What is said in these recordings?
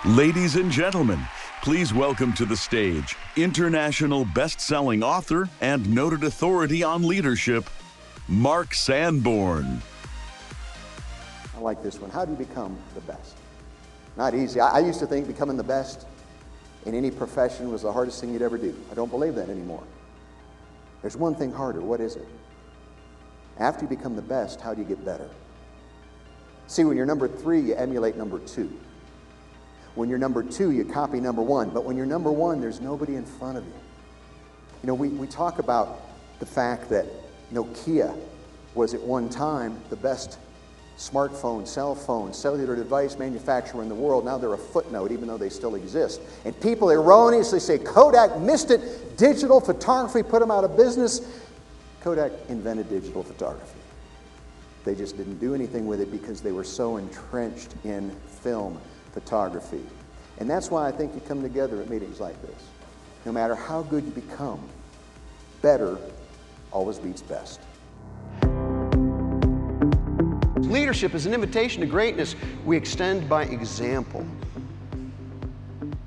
Ladies and gentlemen, please welcome to the stage international best-selling author and noted authority on leadership, Mark Sanborn. I like this one. How do you become the best? Not easy. I used to think becoming the best in any profession was the hardest thing you'd ever do. I don't believe that anymore. There's one thing harder. What is it? After you become the best, how do you get better? See, when you're number 3, you emulate number 2. When you're number 2, you copy number 1. But when you're number 1, there's nobody in front of you. You know, we talk about the fact that Nokia was at one time the best smartphone, cell phone, cellular device manufacturer in the world. Now they're a footnote, even though they still exist. And people erroneously say Kodak missed it. Digital photography put them out of business. Kodak invented digital photography. They just didn't do anything with it because they were so entrenched in film photography. And that's why I think you come together at meetings like this. No matter how good you become, better always beats best. Leadership is an invitation to greatness we extend by example.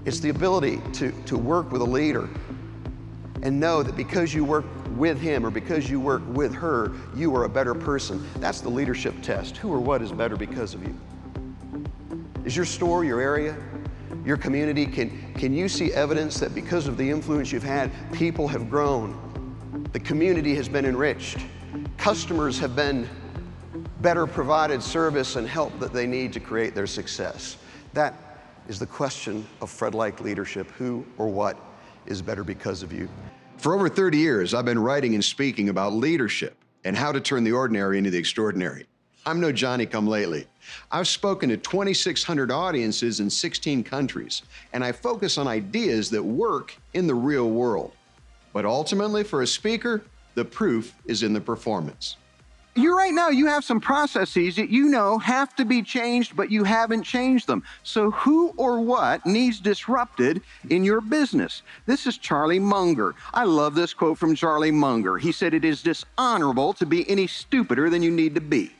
It's the ability to work with a leader and know that because you work with him or because you work with her, you are a better person. That's the leadership test. Who or what is better because of you? Is your store, your area, your community, can you see evidence that because of the influence you've had, people have grown, the community has been enriched, customers have been better provided service and help that they need to create their success? That is the question of Fred-like leadership. Who or what is better because of you? For over 30 years, I've been writing and speaking about leadership and how to turn the ordinary into the extraordinary. I'm no Johnny-come-lately. I've spoken to 2,600 audiences in 16 countries, and I focus on ideas that work in the real world. But ultimately, for a speaker, the proof is in the performance. Right now, you have some processes that you know have to be changed, but you haven't changed them. So who or what needs disrupted in your business? This is Charlie Munger. I love this quote from Charlie Munger. He said, "It is dishonorable to be any stupider than you need to be."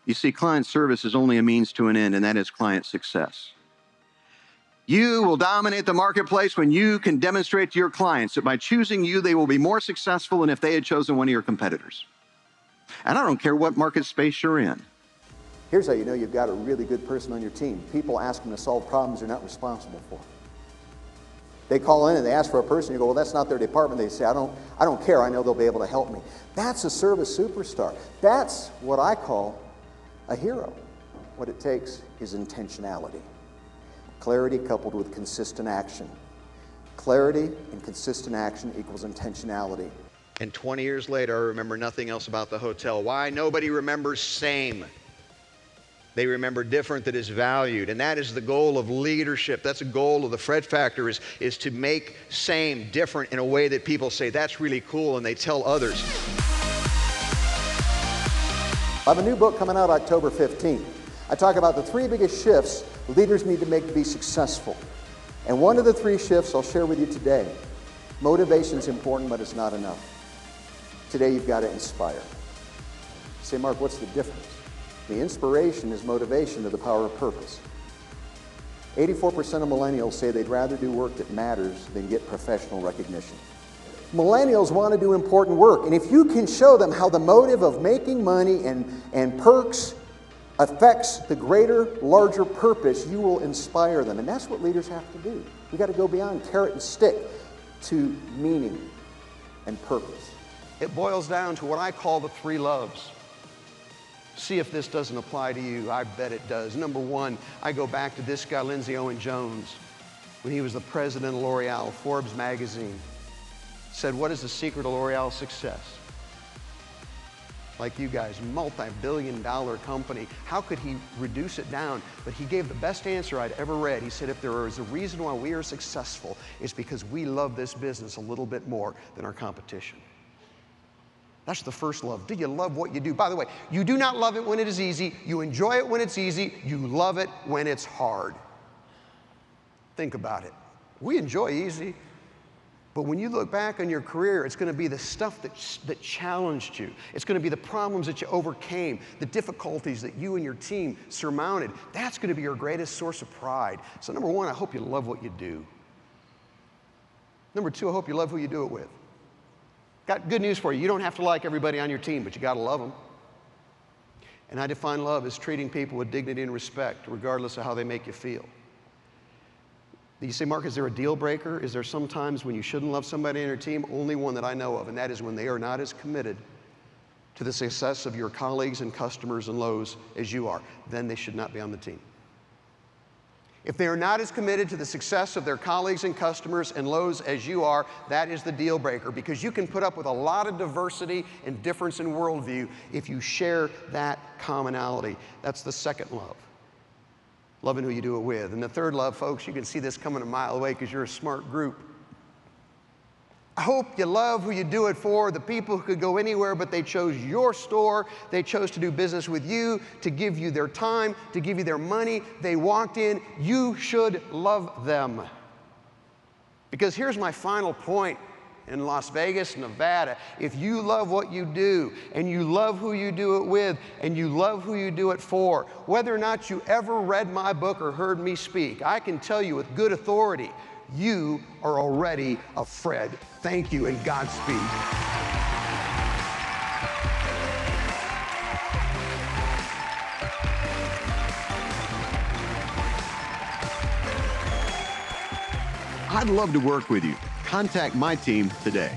You see, client service is only a means to an end, and that is client success. You will dominate the marketplace when you can demonstrate to your clients that by choosing you, they will be more successful than if they had chosen one of your competitors. And I don't care what market space you're in. Here's how you know you've got a really good person on your team. People ask them to solve problems they're not responsible for. They call in and they ask for a person, you go, well, that's not their department. They say, I don't care, I know they'll be able to help me. That's a service superstar. That's what I call a hero. What it takes is intentionality. Clarity coupled with consistent action. Clarity and consistent action equals intentionality. And 20 years later, I remember nothing else about the hotel. Why? Nobody remembers same. They remember different that is valued. And that is the goal of leadership. That's a goal of the Fred Factor is to make same different in a way that people say, that's really cool, and they tell others. I have a new book coming out October 15th. I talk about the 3 biggest shifts leaders need to make to be successful. And one of the 3 shifts I'll share with you today. Motivation is important, but it's not enough. Today you've got to inspire. You say, Mark, what's the difference? The inspiration is motivation to the power of purpose. 84% of millennials say they'd rather do work that matters than get professional recognition. Millennials want to do important work, and if you can show them how the motive of making money and perks affects the greater, larger purpose, you will inspire them. And that's what leaders have to do. We've got to go beyond carrot and stick to meaning and purpose. It boils down to what I call the 3 loves. See if this doesn't apply to you. I bet it does. Number 1, I go back to this guy, Lindsay Owen Jones, when he was the president of L'Oreal. Forbes magazine said, what is the secret of L'Oreal's success? Like you guys, multi-billion-dollar company. How could he reduce it down? But he gave the best answer I'd ever read. He said, if there is a reason why we are successful, it's because we love this business a little bit more than our competition. That's the first love. Do you love what you do? By the way, you do not love it when it is easy. You enjoy it when it's easy. You love it when it's hard. Think about it. We enjoy easy. But when you look back on your career, it's going to be the stuff that challenged you. It's going to be the problems that you overcame, the difficulties that you and your team surmounted. That's going to be your greatest source of pride. So number one, I hope you love what you do. Number two, I hope you love who you do it with. Got good news for you. You don't have to like everybody on your team, but you got to love them. And I define love as treating people with dignity and respect, regardless of how they make you feel. You say, Mark, is there a deal breaker? Is there some times when you shouldn't love somebody on your team? Only one that I know of, and that is when they are not as committed to the success of your colleagues and customers and Lowe's as you are. Then they should not be on the team. If they are not as committed to the success of their colleagues and customers and Lowe's as you are, that is the deal breaker, because you can put up with a lot of diversity and difference in worldview if you share that commonality. That's the second love. Loving who you do it with. And the third love, folks, you can see this coming a mile away because you're a smart group. I hope you love who you do it for, the people who could go anywhere, but they chose your store. They chose to do business with you, to give you their time, to give you their money. They walked in. You should love them. Because here's my final point. In Las Vegas, Nevada, if you love what you do, and you love who you do it with, and you love who you do it for, whether or not you ever read my book or heard me speak, I can tell you with good authority, you are already a Fred. Thank you, and Godspeed. I'd love to work with you. Contact my team today.